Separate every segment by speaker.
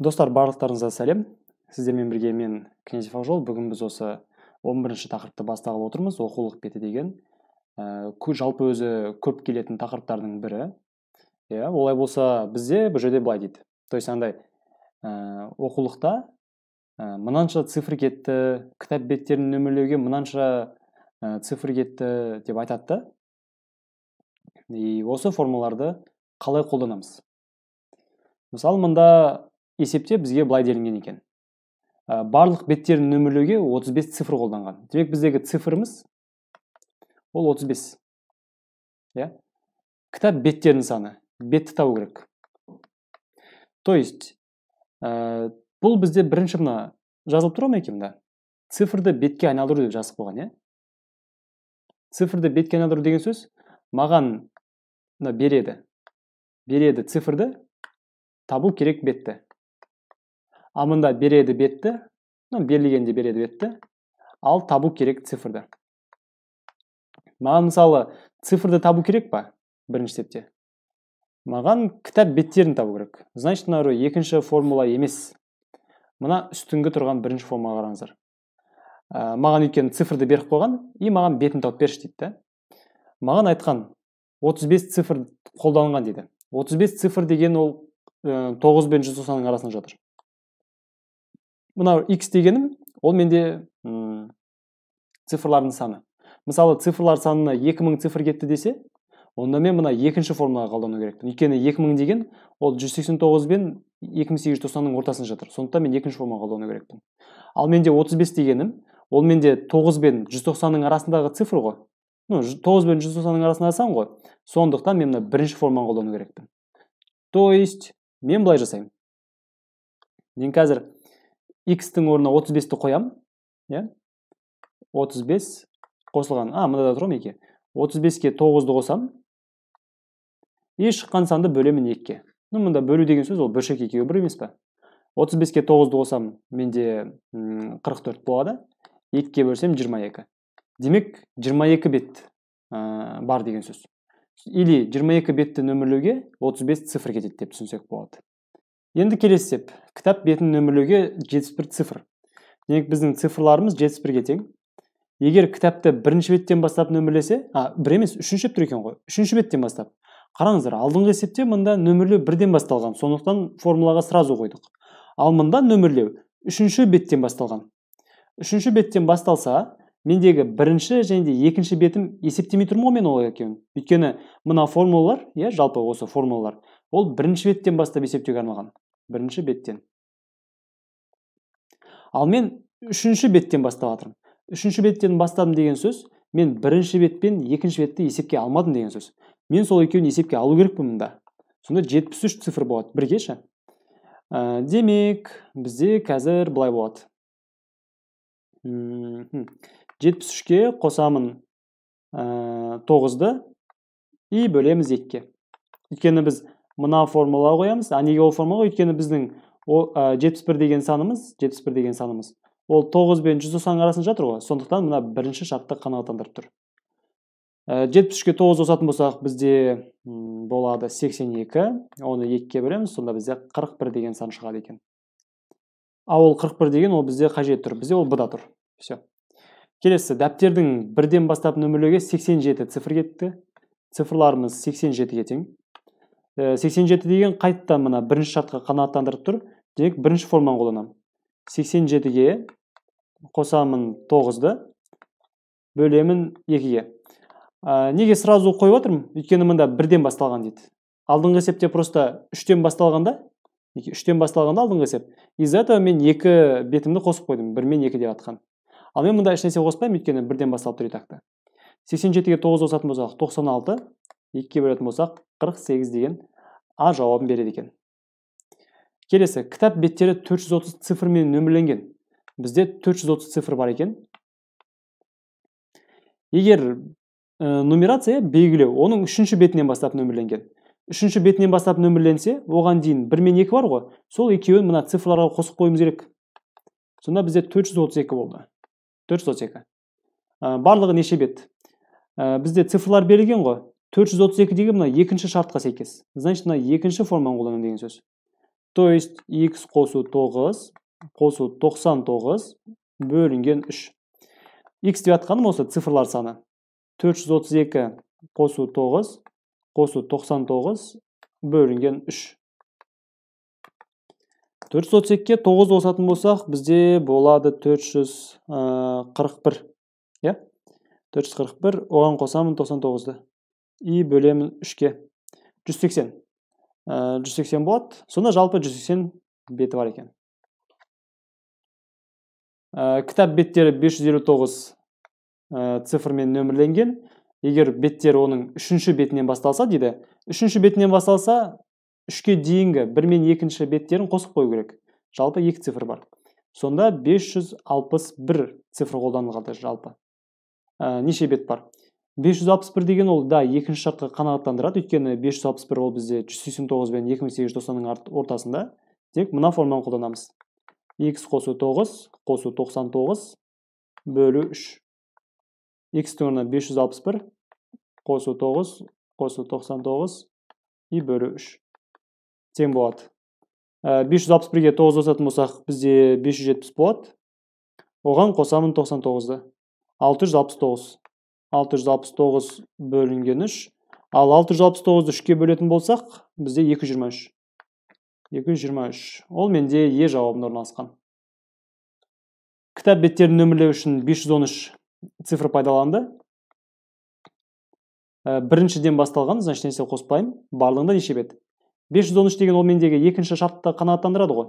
Speaker 1: Достар, барлықтарыңызға сәлем. Сіздермен бірге мен Князев Ақжол. Бүгін біз осы 11-ші тақырыпты бастағалы отырмыз. Оқулық беті деген жалпы өзі көп келетін тақырыптардың бірі. Олай болса бізде бұл жерде былай дейді. То есть андай оқулықта мынанша цифр кетті, кітап беттерін нөмірлеуге мынанша цифр кетті деп айтады. И осы формулаларды қалай қолданамыз? Мысалы, мында есепте бізге былай делінген екен. Барлық беттерін нөмірлеуге 35 цифр қолданған. Демек біздегі цифрымыз ол 35. Кітап беттерінің саны. Бетті табу керек. То есть, бұл бізде бірінші мына жазылып тұра ма екен мында? Цифрды бетке айналдыру деп жазып қойған, Цифрды бетке айналдыру деген сөз маған береді. Береді цифрды, табу керек бетті. Ал мында береді бетті, берілгенде береді бетті, ал табу керек цифрды. Маған мысалы цифрды табу керек па? Бірінші септе. Маған кітап беттерін табу керек. Значит, мына екінші формула емес. Мына үстіңгі тұрған бірінші формула қараңыздар. Маған өйткені цифрды беріп қойған, и маған бетін тауып берші дейді. Маған айтқан 35 цифр қолданылған дейді. 35 цифр деген ол 9 бен 190-ның арасында жатыр. Мына x дегенім, ол менде цифрлардың саны. Мысалы, цифрлар санына 2000 цифр кетті десе, онда мен мына екінші формулаға қолдану керекпін. Өйткені 2000 деген ол 189 бен 2890-ның ортасында жатыр. Сондықтан мен екінші формулаға қолдану керекпін. Ал менде 35 дегенім, ол менде 9 бен 190-ның арасындағы цифр ғой. 9 бен 190-ның арасында сан ғой. Сондықтан мен мына бірінші формуланы қолдану керекпін. То есть, мен былай жасаймын. Мен қазір x-тің орнына 35-ті қоям. 35 қосылған. Мында да тұрам 2. 35-ке 9-ды қосам. И шыққан санды бөлемін 2-ке. Мында бөлу деген сөз ол бөлшек 2-ге 1 емес па? 35-ке 9-ды қосам, менде 44 болады. 2-ке бөлсем 22. Демек 22 бет бар деген сөз. Или 22 бетті нөмірлеуге 35 цифр кетеді деп түсінсек болады. Енді келесі сеп. Кітап бетін нөмірлеуге 71 цифр. Демек біздің цифрларымыз 71-ге тең. Егер кітапты бірінші беттен бастап нөмірлесе, бір емес, үшінші бет тұр екен ғой. Үшінші беттен бастап. Қараңыздар, алдыңғы есепте мында нөмірлеу бірден басталған. Сондықтан формулаға сразу қойдық. Ал мында нөмірлеу үшінші беттен басталған. Үшінші беттен басталса, мендегі бірінші және де екінші бетім есептемей тұрмын ғой мен ол екеуін. Өйткені мына формулалар, жалпы осы формулалар, ол бірінші беттен бастап есептеуге арналған. Бірінші беттен. Ал мен үшінші беттен бастап жатырмын. Үшінші беттен бастадым деген сөз, мен бірінші бет пен екінші бетті есепке алмадым деген сөз. Мен сол екеуін есепке алу керекпін мында. Сонда 73 цифр болады. Біргеші. Демек, бізде қазір былай болады. 73-ке қосамын 9-ды и бөлеміз 2-ке. Өйткені біз мына формула қоямыз. Неге ол формула? Өйткені біздің 71 деген санымыз. Ол 9 бен 190 арасында жатыр ғой. Сондықтан мына бірінші шартты қанағаттандырып тұр. 73-ке 9 қосатын болсақ, бізде болады 82. Оны 2-ке бөлеміз. Сонда бізде 41 деген сан шығады екен. Ол 41 деген ол бізде қажет тұр. Бізде ол бұда тұр. Все. Келесі, дәптердің бірден бастап нөмірлеуге 87 цифр кетті. Цифрларымыз 87-ге тең. 87 деген қайттан мына бірінші шартқа қанағаттандырып тұр. Демек, бірінші форманы қолданамын. 87-ге қосамын 9-ды, бөлемін 2-ге. Неге сразу қойып отырмын? Өйткені мында бірден басталған дейді. Алдыңғы есепте просто 3-тен басталғанда алдыңғы есеп. Из-за этого мен 2 бетімді қосып қойдым. 1 мен 2 деп атқан. Ал мен мында ешнәрсе қоспаймын, өйткені бірден басталып тұр етақты. 87-ге 9 қосатын болсақ 96, 2-ге бөлетін болсақ 48 деген жауабын береді екен. Келесі, кітап беттері 430 цифрмен нөмірленген. Бізде 430 цифр бар екен. Егер нумерация белгілеу, оның үшінші бетінен бастап нөмірленген. Үшінші бетінен бастап нөмірленсе, оған дейін 1 мен 2 бар ғой, сол екеуін мына цифрларға қосып қойымыз керек. Сонда бізде 432 болды. 432. Барлығы неше бет? Бізде цифрлар берілген ғой. 432 деген мына екінші шартқа сәйкес. Значит, мына екінші форманы қолданамын деген сөз. То есть x қосу 9 қосу 99 бөлінген 3. X деп атқаным осы цифрлар саны. 432 қосу 9 қосу 99 бөлінген 3. 432-ке 9 қосатын болсақ, бізде болады 441. 441, оған қосамын 99-ды. И бөлемін 3-ке. 180. 180 болады. Сонда жалпы 180 беті бар екен. Кітап беттері 559 цифрмен нөмірленген. Егер беттері оның 3-ші бетінен басталса дейді. 3-ші бетінен басталса, 3-ке дейінгі 1 мен 2-ші беттерін қосып қою керек. Жалпы 2 цифр бар. Сонда 561 цифр қолданылады жалпы. Неше бет бар? 561 деген ол да екінші шартқа қанағаттандырады. Өйткені 561 ол бізде 189 бен 2890-ның ортасында. Тек мына форманы қолданамыз. X қосу 9 қосу 99 бөлу 3. X орнына 561 қосу 9 қосу 99 и бөлу 3. Тең болады. 561-ге 9 қосатын болсақ, бізде 570 болады. Оған қосамын 99-ды. 669. 669 бөлінген 3. Ал 669-ды 3-ке бөлетін болсақ, бізде 223. 223. Ол менде Е жауабында орналасқан. Кітап беттерін нөмірлеу үшін 513 цифр пайдаланды. Біріншіден басталған, значит, несе қоспайым. Барлығында неше бет? 513 деген ол мендегі екінші шартты қанағаттандырады ғой.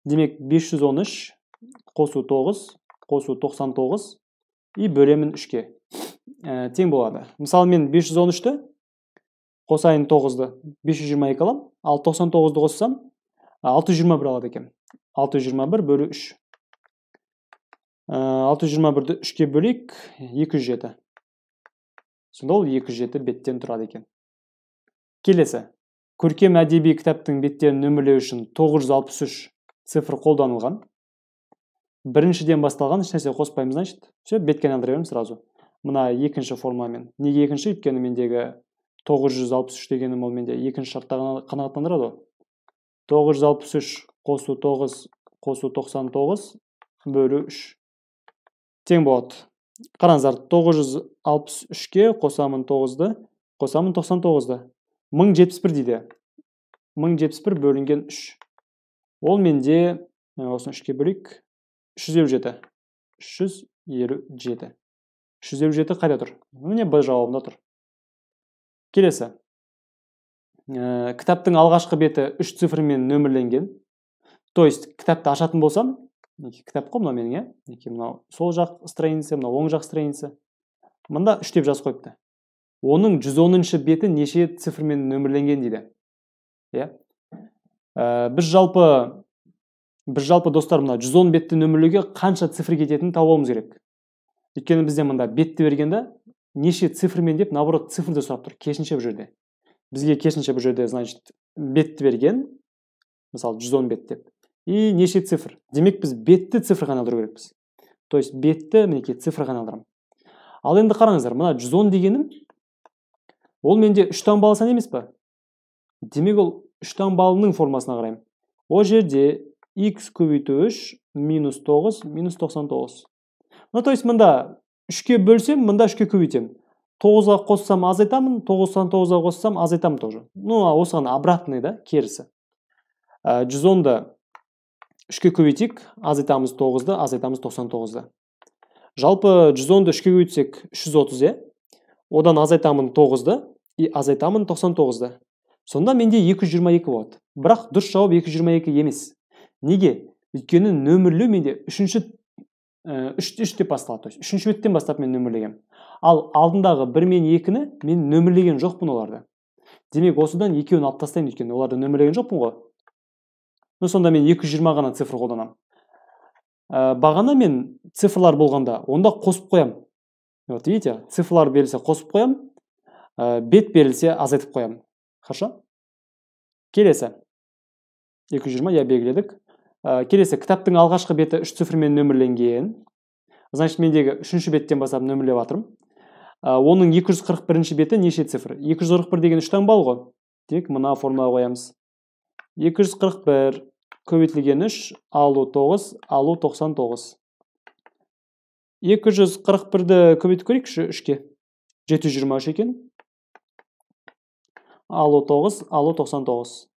Speaker 1: Демек 513 қосу 9 қосу 99 и бөлемін 3-ке. Тең болады. Мысалы мен 513-ті қосайын 9-ды 522 алам, ал 99-ды қоссам 621 алады екен. 621 бөлі 3. 621-ді 3-ке бөлейік 207. Сонда ол 207 беттен тұрады екен. Келесі. Көркем әдеби кітаптың беттерін нөмірлеу үшін 963 цифр қолданылған. Біріншіден басталған, ешнәрсе қоспаймыз, значит. Все, бетке айналдыра беремін сразу. Мына екінші формамен. Неге екінші? Өйткені мендегі 963 дегенім ол менде екінші шартта қанағаттандырады. 963 қосу 9 қосу 99 бөлу 3. Тең болады. Қараңыздар, 963-ке қосамын 9-ды, қосамын 99-ды. 1071 дейді. 1071 бөлінген 3. Ол менде, осыны 3-ке бөлейік, 357. 357. 357 қайда тұр? Міне Б жауабында тұр. Келесі. Кітаптың алғашқы беті 3 цифрмен нөмірленген. То есть, кітапты ашатын болсам, кітап қой мына менің, мынау сол жақ страница, мынау оң жақ страница. Мында 3 деп жазып қойыпты. Оның 110-шы беті неше цифрмен нөмірленген дейді. Біз жалпы достар, мына 110 бетті нөмірлеуге қанша цифр кететінін табуымыз керек. Өйткені бізде мында бетті бергенде неше цифрмен деп, наоборот, цифрді сұрап тұр. Керісінше бұл жерде. Бізге керісінше бұл жерде, значит, бетті берген, мысалы 110 бет деп. И неше цифр. Демек біз бетті цифрға айналдыру керекпіз. То есть бетті мінекей цифрға айналдырамын. Ал енді қараңыздар, мына 110 дегенім ол менде 3 таңбалы сан емес пе? Демек ол 3 таңбалының формасына қараймын. О жерде x көбейту 3 минус 9 минус 99. Ну, то есть мында 3-ке бөлсем, мында 3-ке көбейтемін. 9-ға қоссам азайтамын, 99-ға қоссам азайтамын тоже. Ну, осыған обратный да, керісі. 110-ды 3-ке көбейтейік, азайтамыз 9-ды, азайтамыз 99-ды. Жалпы 110-ды 3-ке көбейтсек 330, одан азайтамын 9-ды и азайтамын 99-ды. Сонда менде 222 болады. Бірақ дұрыс жауап 222 емес. Неге? Өйткені нөмірлеу менде 3 деп басталады. То есть 3-ші беттен бастап мен нөмірлегем. Ал алдындағы 1 мен 2-ні мен нөмірлеген жоқпын оларды. Демек осыдан 2-ін алып тастаймын, өйткені оларды нөмірлеген жоқпын ғой. Ну, сонда мен 220 ғана цифр қолданамын. Бағана мен цифрлар болғанда, онда қосып қоям. Вот видите, цифрлар берілсе қосып қоям, бет берілсе азайтып қоям. Хорошо? Келесі. 220, я белгіледік. Келесі, кітаптың алғашқы беті 3 цифрмен нөмірленген. Значит, мендегі 3-ші беттен бастап нөмірлеп жатырмын. Оның 241-ші беті неше цифр? 241 деген 3 таңбалы ғой. Тек мына формулаға қоямыз. 241 көбейтілген 3 алу 9 алу 99. 241-ді көбейтіп көрейікші 3-ке. 723 екен. Алу 9 алу 99.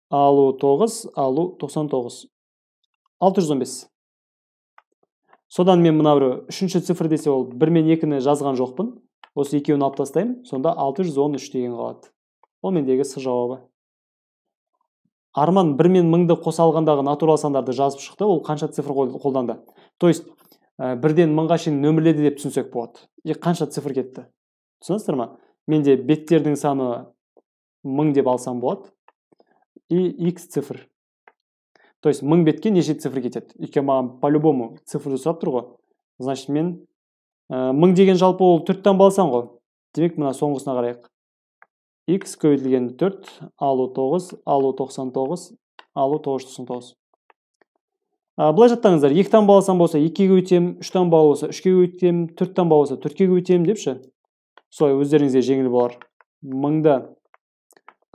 Speaker 1: Алу 9 алу 99. 615. Содан мен мына бір үшінші цифр десе ол 1 мен 2-ні жазған жоқпын. Осы екеуін алып тастаймын. Сонда 613 деген қалады. Ол мендегі С жауабы. Арман 1 мен 1000-ды қоса алғандағы натурал сандарды жазып шықты. Ол қанша цифр қолданды? То есть 1-ден 1000-ға шейін нөмірледі деп түсінсек болады. Қанша цифр кетті? Түсінесіздер ма? Менде беттердің саны 1000 деп алсам болады. И x цифр. То есть 1000 бетке неше цифр кетеді? Өйткені маған по-любому цифрді сұрап тұр ғой. Значит, мен 1000 деген жалпы ол 4-тен балсан ғой. Демек, мына соңғысына қарайық. X көбейтілген 4, алу 9, алу 99, алу 999. Бұлай жаттаңыздар, 2-тен баласан болса 2-ге көбейтем, 3-тен балы болса 3-ге көбейтем, 4-тен балы болса 4-ге көбейтем депші. Солай өздеріңізге жеңіл болар. 1000-ды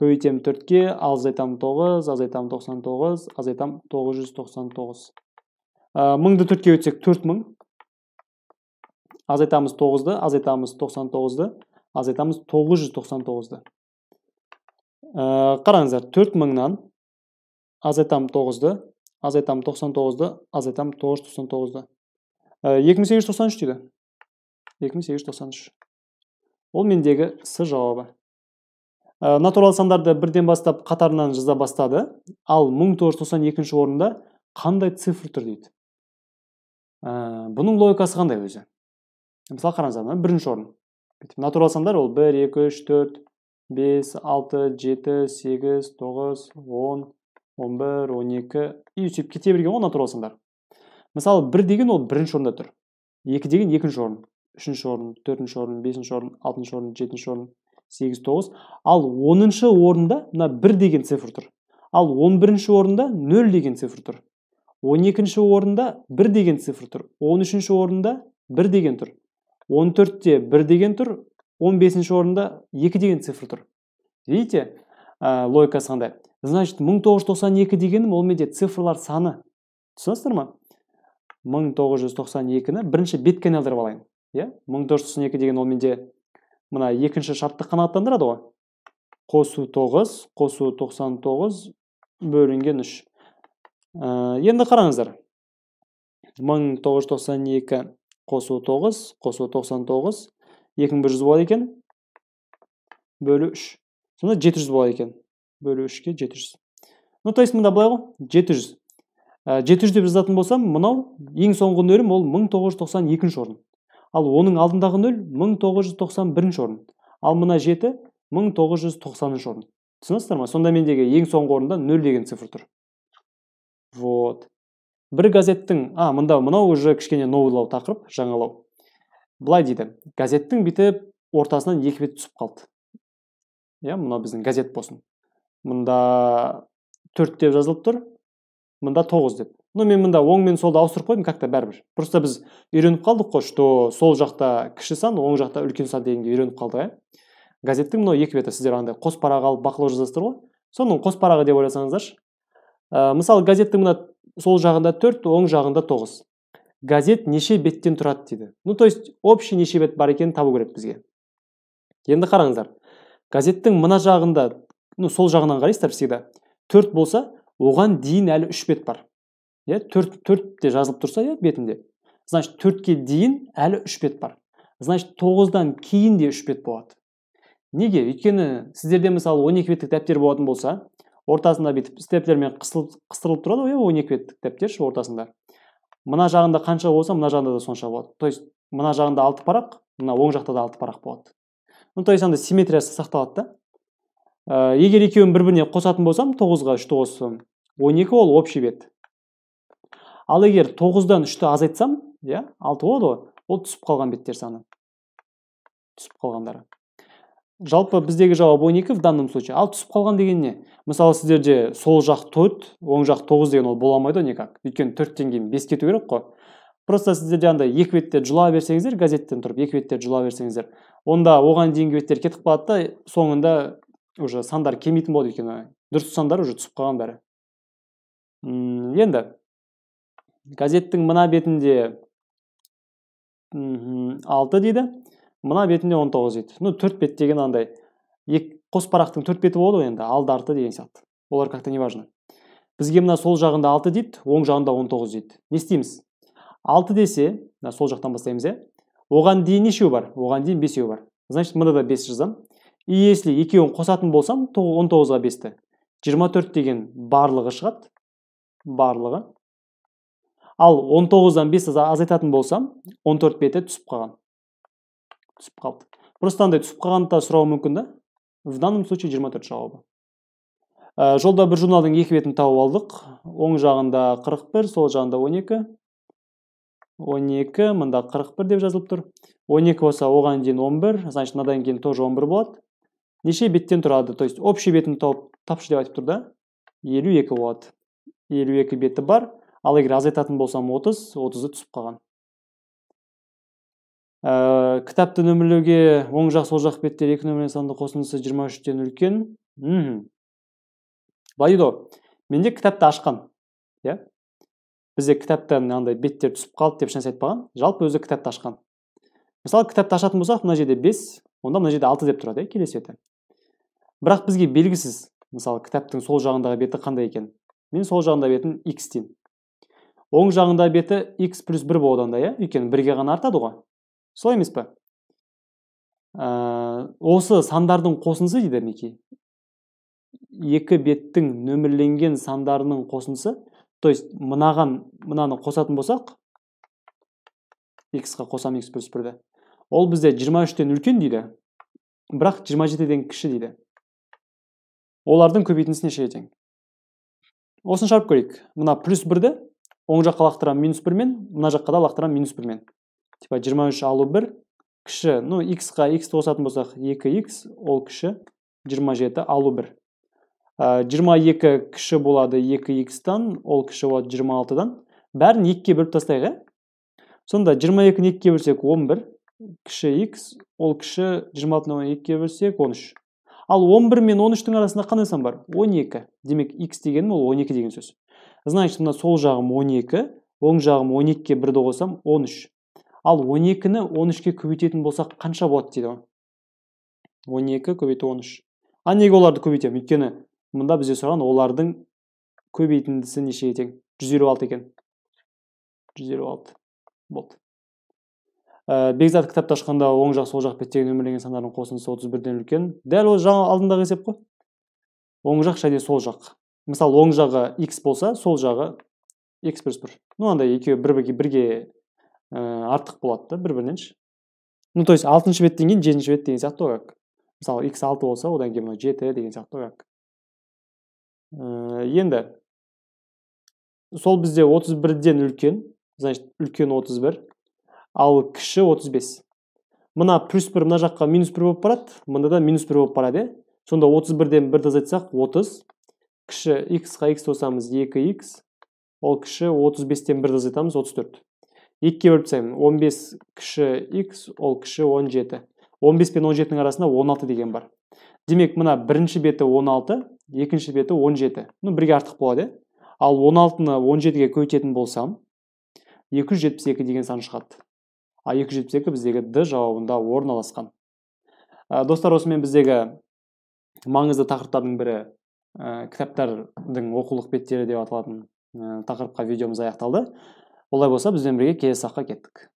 Speaker 1: көбейтем 4-ке, азайтам 9, азайтам 99, азайтам 999. 1000-ды 4-ке өтсек 4000. Азайтамыз 9-ды, азайтамыз 99-ды, азайтамыз 999-ды. Қараңыздар, 4000-нан азайтам 9-ды, азайтам 99-ды, азайтам 999-ды. 2893 дейді. 2893. Ол мендегі С жауабы. Натурал сандарды 1-ден бастап қатарынан жаза бастады. Ал 1992 орында қандай цифр тұр дейді. Бұның логикасы қандай өзі? Мысалы қараңыздар, бірінші орын. Натурал сандар ол 1, 2, 3, 4, 5, 6, 7, 8, 9, 10, 11, 12 и сөйтіп кете берген ғой натурал сандар. Мысалы 1 деген ол бірінші орында тұр. 2 деген екінші орын, 3-ші орын, 4-ші орын, 5-ші орын, 6-ші орын, 7-ші орын, 8, 9. Ал 10-шы орында мына 1 деген цифр тұр. Ал 11-ші орында 0 деген цифр тұр. 12-ші орында 1 деген цифр тұр. 13-ші орында 1 деген тұр. 14-те 1 деген тұр. 15-ші орында 2 деген цифр тұр. Видите, логикасы қандай? Значит, 1992 дегенім ол менде цифрлар саны. Түсінесіздер ма? 1992-ні бірінші бет каналдырып алайын. 1992 деген ол менде мына екінші шартты қанағаттандырады ғой. Қосу 9, қосу 99, бөлінген 3. Енді қараңыздар. 1992 қосу 9, қосу 99, 2100 болады екен. Бөлі 3. Сонда 700 болады екен. Бөлі 3-ке 700. Ну, то есть мында былай ғой, 700. 700 деп жазатын болсам, мынау ең соңғы нөлім ол 1992 орын. Ал оның алдындағы нөл 1991 орын. Ал мына 7 1990 орын. Түсінесіздер ма? Сонда мендегі ең соңғы орында 0 деген цифр тұр. Вот. Бір газеттің, мынау уже кішкене новылау тақырып, жаңалау. Былай дейді, газеттің бітіп ортасынан 2 бет түсіп қалды. Мына біздің газет болсын. Мында 4 деп жазылып тұр, мында 9 деп. Мен мында оң мен солды ауыстырып қойдым, как-то бәрібір. Просто біз үйреніп қалдық қой, что сол жақта кіші сан, оң жақта үлкен сан дегенге үйреніп қалдық. Газеттің мынау 2 беті, сіздер андай қос парақ алып бақылау жазасыздар ғой. Соның қос парағы деп ойласаңыздаршы. Мысалы, газеттің мына сол жағында 4, оң жағында 9. Газет неше беттен тұрады дейді. То есть, общий неше бет бар екенін табу керек бізге. Енді қараңыздар. Газеттің мына жағында, сол жағынан қарайсыздар всегда. 4 болса, оған дейін әлі 3 бет бар. 4-те жазылып тұрса бетінде. Значит, 4-ке дейін әлі 3 бет бар. Значит, 9-дан кейін де 3 бет болады. Неге? Өйткені сіздерде мысалы 12 беттік дәптер болатын болса, ортасында бетіп степлермен қыстырылып тұрады, 12 беттік дәптер ортасында. Мына жағында қанша болса, мына жағында да сонша болады. То есть, мына жағында 6 парақ, мына оң жақта да 6 парақ болады. То есть, анда симметриясы сақталады да. Егер екеуін бір-біріне қосатын болсам, 9-ға 3-ті қоссам, 12 ол общий бет. Ал егер 9-дан 3-ті азайтсам, 6 болады ғой, ол түсіп қалған беттер саны. Түсіп қалғандары. Жалпы біздегі жауап 12 в данном случае. Ал түсіп қалған деген не? Мысалы, сіздерде сол жақ 4, оң жақ 9 деген ол боламайды никак. Өйткені 4-тен кейін 5 кету керек қой. Просто сіздерде андай 2 беттер жұла берсеңіздер, газеттен тұрып 2 беттер жұла берсеңіздер, онда оған дейінгі беттер кетіп қалады да, соңында уже сандар келмейтін болады өйткені дұрыс сандар уже түсіп қалған бәрі. Енді газеттің мына бетінде 6 дейді, мына бетінде 19 дейді. Ну, 4 бет деген андай қос парақтың 4 беті болады ғой енді, алды арты деген сияқты. Олар как-то не важно. Бізге мына сол жағында 6 дейді, оң жағында 19 дейді. Не істейміз? 6 десе, сол жақтан бастаймыз, оған дейін нешеу бар? Оған дейін 5 бар. Значит, мында да 5 жазам. И если екеуін қосатын болсам, 19-ға 5-ті. 24 деген барлығы шығады. Барлығы. Ал 19-дан 5 азайтатын болсам, 14 беті түсіп қалған. Түсіп қалды. Просто андай түсіп қалғанды сұрауы мүмкін да. В данном случае 24 жауабы. Жолда бір журналдың екі бетін тауып алдық. Оң жағында 41, сол жағында 12. 12, мында 41 деп жазылып тұр. 12 болса, оған дейін 11, значит, мынадан кейін тоже 11 болады. Неше беттен тұрады? То есть, общий бетін тапшы деп айтып тұр да. 52 болады. 52 беті бар. Ал егер азайтатын болсам 30, 30-ы түсіп қалған. Кітапты нөмірлеуге оң жақ сол жақ беттер екі нөмірмен санды қосындысы 23-тен үлкен. Байдо, менде кітапты ашқан. Бізде кітаптан андай беттер түсіп қалды деп ешнәрсе айтпаған. Жалпы өзі кітапты ашқан. Мысалы, кітапты ашатын болсақ, мына жерде 5, онда мына жерде 6 деп тұрады, келесі беті. Бірақ бізге белгісіз, мысалы, кітаптың сол жағындағы беті қандай екен. Мен сол жағында бетін x деймін. Оң жағында беті x плюс 1 болады анда, өйткені 1-ге ғана артады ғой. Солай емес пе? Осы сандардың қосындысы дейді мінекей. Екі беттің нөмірленген сандарының қосындысы, то есть мынаны қосатын болсақ, x-қа қосам x плюс 1-ді. Ол бізде 23-тен үлкен дейді, бірақ 27-ден кіші дейді. Олардың көбейтіндісі нешеге тең? Осын шарп көрейік. Мына плюс 1-ді оң жаққа лақтырам минус 1-мен, мына жаққа да лақтырам минус 1-мен. Типа 23 алу 1, кіші, ну, x-қа x-ті қосатын болсақ 2x, ол кіші, 27 алу 1. 22 кіші болады 2x-тан, ол кіші болады 26-дан. Бәрін 2-ге бөліп тастайық, Сонда 22-ні 2-ге бөлсек 11, кіші x, ол кіші 26-ны 2-ге бөлсек 13. Ал 11 мен 13-тің арасында қандай сан бар? 12. Демек, x дегенім ол 12 деген сөз. Значит, мына сол жағым 12, оң жағым 12-ге 1-ді қосам 13. Ал 12-ні 13-ге көбейтетін болсақ қанша болады дейді? 12 көбейту 13. А неге оларды көбейтемін? Өйткені мында бізде сұраған олардың көбейтіндісі нешеге тең? 156 екен. 156 болды. Бекзат кітапты ашқанда оң жақ сол жақ беттегі нөмірленген сандардың қосындысы 31-ден үлкен. Дәл ол жаңа алдындағы есеп қой. Оң жақ және сол жақ. Мысалы, оң жағы x болса, сол жағы x плюс 1. Ну, андай екеуі бірге артық болады да, бір-бірінен. Ну, то есть 6-шы беттен кейін 7-ші бет деген сияқты ғой. Мысалы, x 6 болса, одан кейін 7 деген сияқты ғой. Енді сол бізде 31-ден үлкен, значит, үлкен 31, ал кіші 35. Мына плюс 1 мына жаққа минус 1 болып барады, мында да минус 1 болып барады. Сонда 31-ден 1-ді азайтсақ 30, кіші x-қа x қосамыз 2x, ол кіші 35-тен 1-ді азайтамыз 34. 2-ге бөліп тастаймын, 15 кіші x, ол кіші 17. 15 пен 17-ның арасында 16 деген бар. Демек, мына бірінші беті 16, екінші беті 17. Ну, бірге артық болады. Ал 16-ны 17-ге көбейтетін болсам, 272 деген сан шығады. А 272 біздегі D жауабында орналасқан. Достар, осымен біздегі маңызды тақырыптардың бірі кітаптардың оқулық беттері деп аталатын тақырыпқа видеомыз аяқталды. Олай болса, бізбен бірге келесі сабаққа кеттік.